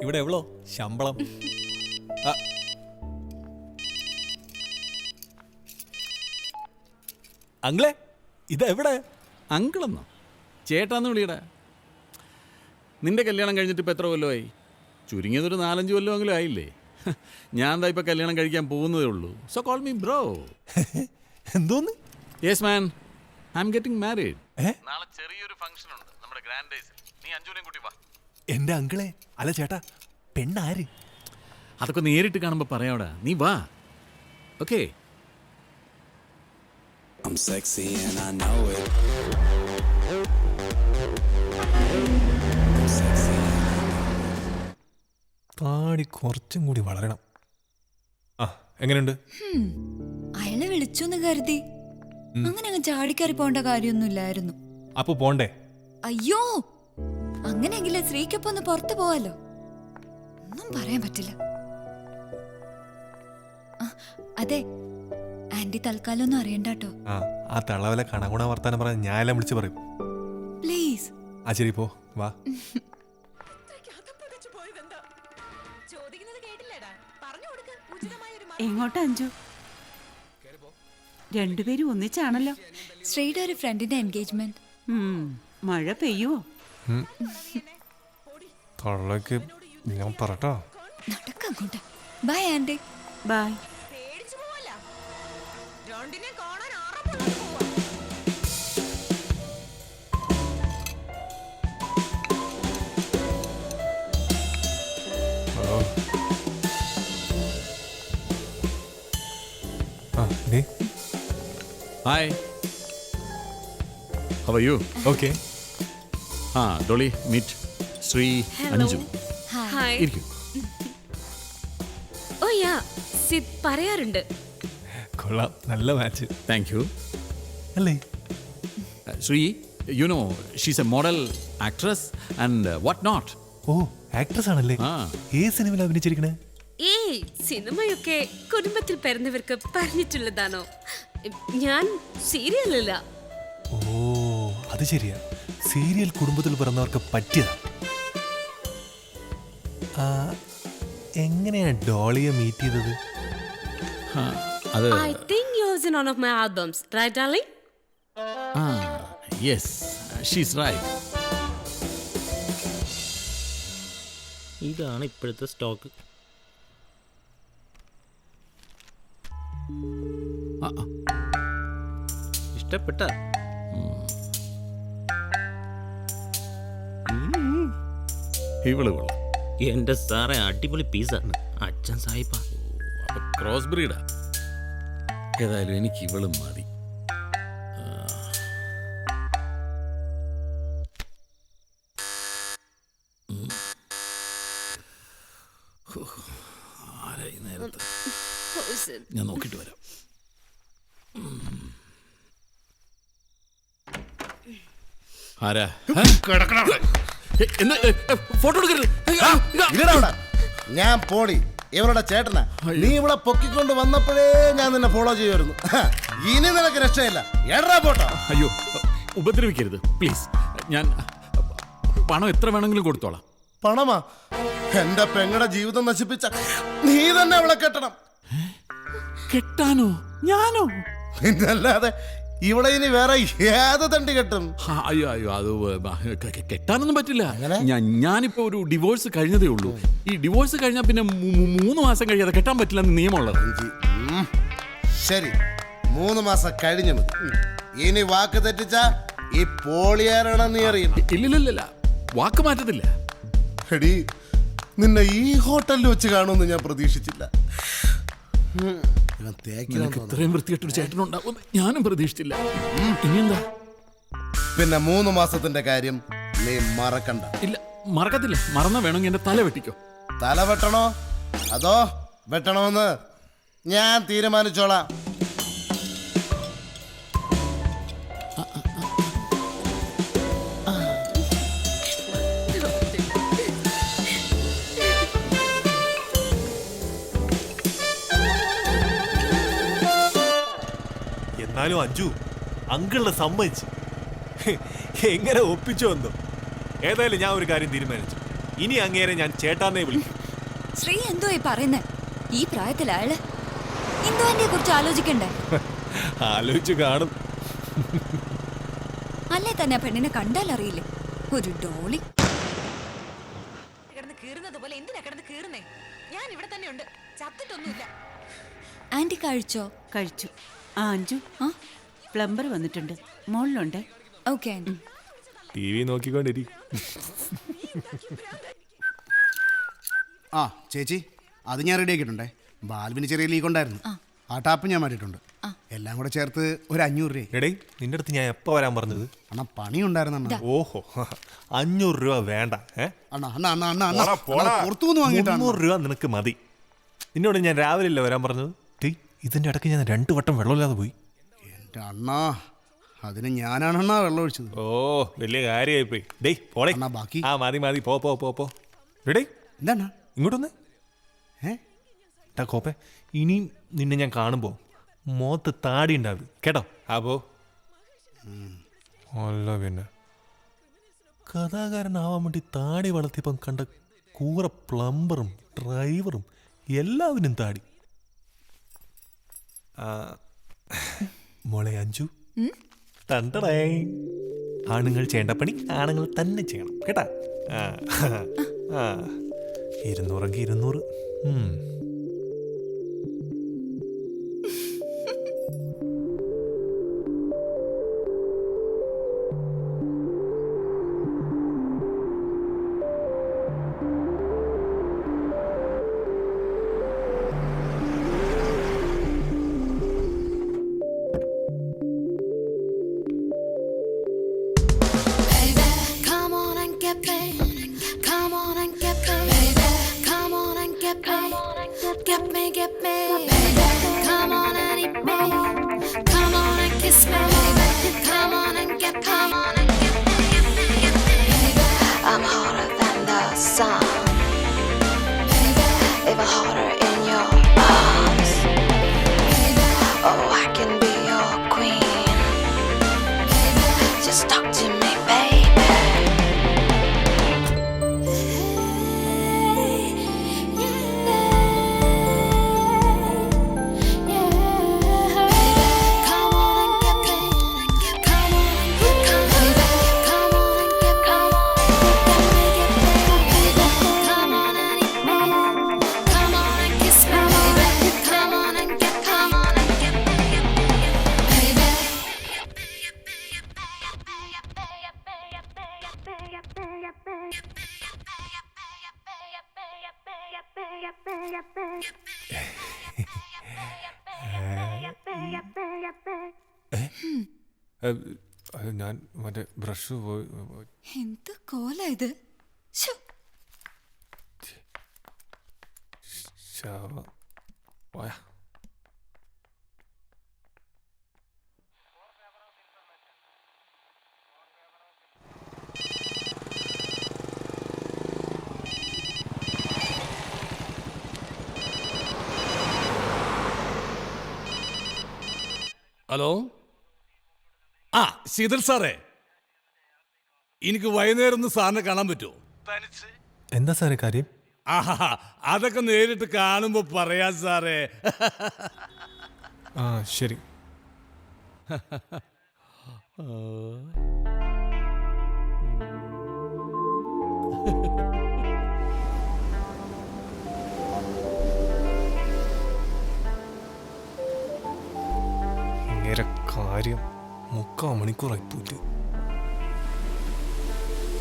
ഇവിടെ എവളോ ശമ്പളം? അങ്ങളെ ഇതെവിടെ? അങ്കിളെന്നോ? ചേട്ടാന്ന് വിളിയടാ. നിന്റെ കല്യാണം കഴിഞ്ഞിട്ട് ഇപ്പം എത്ര കൊല്ലമായി? ചുരുങ്ങിയതൊരു 4-5 കൊല്ലമെങ്കിലും ആയില്ലേ? ഞാൻ എന്താ ഇപ്പം കല്യാണം കഴിക്കാൻ പോകുന്നതേ ഉള്ളൂ. So call me bro. എന്തോന്ന്? Yes man, I am getting married. നാളെ ചെറിയൊരു ഫംഗ്ഷൻ ഉണ്ട് നമ്മുടെ ഗ്രാൻഡ് ഡേയ്സിൽ. നീ അഞ്ജുനെയും കൂട്ടി വാ. എന്റെ അങ്കിളെ, അല്ല ചേട്ടാ, പെണ്ണാര്? അതൊക്കെ നേരിട്ട് കാണുമ്പോൾ പറയാവടാ. നീ വാ. Okay. I'm sexy and I know it. I'm sexy and I know it. താടി കുറച്ചും കൂടി വളരണം. ആ, എങ്ങനെയുണ്ട്? അയാളെ വിളിച്ചു കരുതി അങ്ങനെ അങ്ങ് ചാടിക്കറി പോണ്ട കാര്യമൊന്നുമില്ലായിരുന്നു. അപ്പൊ പോണ്ടേ? അയ്യോ, അങ്ങനെയെങ്കിലേ സ്ത്രീക്കൊപ്പം ഒന്ന് പുറത്തു പോവാലോ. ഒന്നും പറയാൻ പറ്റില്ല. അതെ, ആന്റി തൽക്കാലം ഒന്നും അറിയണ്ടോ. ആ തള്ളവലെ കണകുണ വർത്താനം പറഞ്ഞ ഞാനെല്ലാം വിളിച്ചു പറയും. പ്ലീസ്. ആ ശരി, പോ വാ. എങ്ങോട്ടാ അഞ്ജു? രണ്ടുപേരും ഒന്നിച്ചാണല്ലോ. ശ്രീയുടെ ഒരു ഫ്രണ്ടിന്റെ എൻഗേജ്മെന്റ്. മഴ പെയ്യുവോ? തള്ളക്ക് ഞാൻ പറട്ടോ. നടക്കങ്ങോട്ട്. Bye aunty. Bye. Hi, how are you? Okay. Dolly, meet Shri Anju. Hi. ഇരിക്കൂ. ഓ യാ, സിദ് പറയാറുണ്ട്. കൊള്ളാം, നല്ല മാച്ച്. Thank you. അല്ലേ? Shri, you know she's a model, actress and what not. Oh, actress ആണല്ലേ? ഏത് സിനിമയിൽ അഭിനയിച്ചിരിക്കണേ? ഏയ്, സിനിമയൊക്കെ കുടുംബത്തിൽ പിറന്നവർക്ക് പറഞ്ഞിട്ടുള്ളതാണോ? ഞാൻ സീരിയലല്ല. ഓ, അത് ശരിയാ. സീരിയൽ കുടുംബത്തിൽ പിറന്നവർക്ക് പറ്റിയതാ. എങ്ങനെയാ ഡോളിയെ മീറ്റ് ചെയ്തത്? I think you was in one of my albums, right darling? Yes, she's right. ഇതാണ് ഇപ്പോഴത്തെ സ്റ്റോക്ക്. ഇഷ്ടപ്പെട്ട? ഇവള് എന്റെ സാറേ, അടിപൊളി പീസാണ്. അച്ഛൻ സായിപ്പാ. ക്രോസ് ബ്രീഡാ. ഏതായാലും എനിക്ക് ഇവളും മതി. ആരായി നേരത്തെ? ഞാൻ നോക്കിട്ട് വരാം. ആരാ? ഫോട്ടോ എടുക്കരുത്. ഞാൻ പോടി, ഇവരുടെ ചേട്ടനാ. നീ ഇവിടെ പൊക്കിക്കൊണ്ട് വന്നപ്പോഴേ ഞാൻ നിന്നെ ഫോളോ ചെയ്യുമായിരുന്നു. ഇനി നിനക്ക് രക്ഷയില്ല. എടാ പോട്ടോ. അയ്യോ, ഉപദ്രവിക്കരുത് പ്ലീസ്. ഞാൻ പണം എത്ര വേണമെങ്കിലും കൊടുത്തോളാം. പണമാ? എന്റെ പെങ്ങളുടെ ജീവിതം നശിപ്പിച്ച നീ തന്നെ അവളെ കെട്ടണം. കെട്ടാനോ? ഞാനോ? പിന്നല്ലാതെ ഇവിടെ ഇനി വേറെ ഏത് തണ്ടി കെട്ടും? അയ്യോ അയ്യോ, അത് കെട്ടാനൊന്നും പറ്റില്ല. ഞാനിപ്പോ ഒരു ഡിവോഴ്സ് കഴിഞ്ഞതേ ഉള്ളൂ. ഈ ഡിവോഴ്സ് കഴിഞ്ഞാൽ പിന്നെ 3 മാസം കഴിയാതെ കെട്ടാൻ പറ്റില്ലെന്ന് നിയമമുള്ളത്. ശരി, 3 മാസം കഴിഞ്ഞു മതി. ഇനി വാക്ക് തെറ്റിച്ച ഈ പോളിയാരാണെന്ന് നീ അറിയണം. ഇല്ലില്ല, വാക്ക് മാറ്റത്തില്ല. എടി, നിന്നെ ഈ ഹോട്ടലിൽ വെച്ച് കാണുമെന്ന് ഞാൻ പ്രതീക്ഷിച്ചില്ല. ഇത്രയും വൃത്തികെട്ടൊരു ചേട്ടനുണ്ടാവും ഞാനും പ്രതീക്ഷിച്ചില്ല. ഇനിയെന്താ? പിന്നെ 3 മാസത്തിന്റെ കാര്യം നീ മറക്കണ്ട. ഇല്ല, മറക്കത്തില്ല. മറന്നാ വേണമെങ്കിൽ എന്റെ തല വെട്ടിക്കോ. തല വെട്ടണോ അതോ വെട്ടണമെന്ന് ഞാൻ തീരുമാനിച്ചോളാം. എന്നാലും അഞ്ജു, അങ്കിളിനെ സമ്മതിച്ച് എങ്ങനെ ഒപ്പിച്ചു വന്നു? ഏതായാലും ഞാൻ ഒരു കാര്യം തീരുമാനിച്ചു. ഇനി അങ്ങേരെ ഞാൻ ചേട്ടാന്നേ വിളിക്കും. ശ്രീ എന്തോ ഈ പറയുന്നേ? ഈ പ്രായത്തിൽ അയാള് ഇന്ദുവിനെ കുറിച്ച് ആലോചിക്കണ്ടേ? ആലോചിച്ച് കാണും. അല്ലേ തന്നെ പെണ്ണിനെ കണ്ടാൽ അറിയില്ലേ? ഒരു ഡോളി. ആന്റി കഴിച്ചോ? കഴിച്ചു. ആ അഞ്ജു, ആ പ്ലംബർ വന്നിട്ടുണ്ട്, മോളിലുണ്ട്. Okay aunty. TV നോക്കിക്കൊണ്ടിരി. ആ ചേച്ചി, അത് ഞാൻ റെഡി ആക്കിയിട്ടുണ്ടേ. ബാൽവിന് ചെറിയ ലീക്ക് ഉണ്ടായിരുന്നു, ആ ടാപ്പ് ഞാൻ മാറ്റിയിട്ടുണ്ട്. എല്ലാം കൂടെ ചേർത്ത് ഒരു 500 രൂപ. എടേ, നിന്റെ അടുത്ത് ഞാൻ എപ്പോ വരാൻ പറഞ്ഞത്? അണ്ണാ പണി ഉണ്ടായിരുന്നു അണ്ണാ. ഓഹോ, 500 രൂപ വേണ്ട. അണ്ണാ അണ്ണാ അണ്ണാ അണ്ണാ അണ്ണാ പുറത്തു നിന്ന് വാങ്ങിയിട്ടാണ്. 300 രൂപ നിനക്ക് മതി. നിന്നോട് ഞാൻ രാവിലെ അല്ലേ വരാൻ പറഞ്ഞത്? ഇതിന്റെ ഇടയ്ക്ക് ഞാൻ 2 വട്ടം വെള്ളമില്ലാതെ പോയി. എൻ്റെ അണ്ണാ, അതിന് ഞാനാണണ്ണാ വെള്ളം ഒഴിച്ചത്. ഓ, വലിയ കാര്യമായി പോയി. ഡേയ് പോളെ. അണ്ണാ ബാക്കി. ആ മതി പോ പോ പോ പോ. ഡേയ് എന്താ ഇങ്ങോട്ടൊന്ന്. കോപ്പേ, ഇനിയും നിന്നെ ഞാൻ കാണുമ്പോ മോത്ത് താടി ഉണ്ടാവും കേട്ടോ. അപ്പോ അല്ല പിന്നെ കഥാകാരനാവാൻ വേണ്ടി താടി വളർത്തിയപ്പം കണ്ട കൂറ പ്ലംബറും ഡ്രൈവറും എല്ലാവരും താടി. മോളെ അഞ്ജു, തണ്ടടേ, ആണുങ്ങൾ ചെയ്യേണ്ട പണി ആണുങ്ങൾ തന്നെ ചെയ്യണം കേട്ടാ. 200 200. I'm hotter than the sun, even hotter in your arms. Oh, I can be your queen. Just talk to me, baby. Come on and get me. Come on and get me. Come on and get me. Come on and eat me. Come on and kiss me. Come on and get. Come on and get me, baby. ഞാൻ മറ്റേ brush പോയി. എന്ത് കോല ഇത്? ശ്ശോ. പോയാ. Hello, ആ ശീതൽ സാറേ, എനിക്ക് വൈകുന്നേരം ഒന്ന് സാറിനെ കാണാൻ പറ്റുമോ? എന്താ സാറേ കാര്യം? ആഹാ, അതൊക്കെ നേരിട്ട് കാണുമ്പോ പറയാം സാറേ. ആ ശരി. ഇങ്ങനെ കാര്യം 3/4 മണിക്കൂറായി പോയിട്ട്.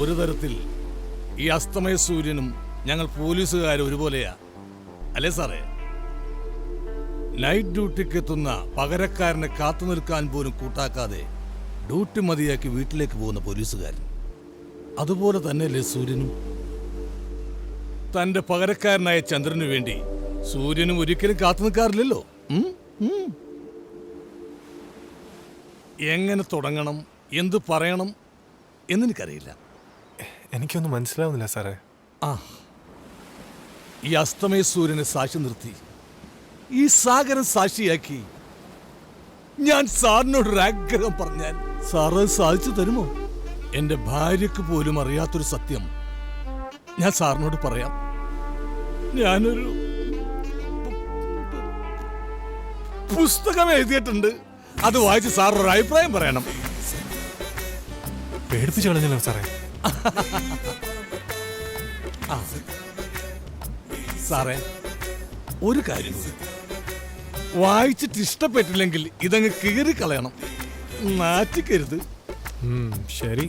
ഒരു തരത്തിൽ ഈ അസ്തമയ സൂര്യനും ഞങ്ങൾ പോലീസുകാരും ഒരുപോലെയാ അല്ലേ സാറേ? നൈറ്റ് ഡ്യൂട്ടിക്ക് എത്തുന്ന പകരക്കാരനെ കാത്തു നിൽക്കാൻ പോലും കൂട്ടാക്കാതെ ഡ്യൂട്ടി മതിയാക്കി വീട്ടിലേക്ക് പോകുന്ന പോലീസുകാരൻ. അതുപോലെ തന്നെയല്ലേ സൂര്യനും? തന്റെ പകരക്കാരനായ ചന്ദ്രനു വേണ്ടി സൂര്യനും ഒരിക്കലും കാത്തു നിൽക്കാറില്ലല്ലോ. എങ്ങനെ തുടങ്ങണം, എന്ത് പറയണം എന്നെനിക്കറിയില്ല. എനിക്കൊന്നും മനസ്സിലാവുന്നില്ല സാറേ. ആ, ഈ അസ്തമയ സൂര്യനെ സാക്ഷി നിർത്തി ഈ സാഗരം സാക്ഷിയാക്കി ഞാൻ സാറിനോടൊരു ആഗ്രഹം പറഞ്ഞാൽ സാറ് സാധിച്ചു തരുമോ? എന്റെ ഭാര്യക്ക് പോലും അറിയാത്തൊരു സത്യം ഞാൻ സാറിനോട് പറയാം. ഞാനൊരു പുസ്തകം എഴുതിയിട്ടുണ്ട്. അത് വായിച്ച് സാർ ഒരു അഭിപ്രായം പറയണം. പേടിപ്പിച്ചു കളഞ്ഞല്ലോ സാറേ. സാറേ, ഒരു കാര്യം കൂടി. വായിച്ചിട്ട് ഇഷ്ടപ്പെട്ടില്ലെങ്കിൽ ഇതങ്ങ് കീറിക്കളയണം. നാറ്റിക്കരുത്. ശരി.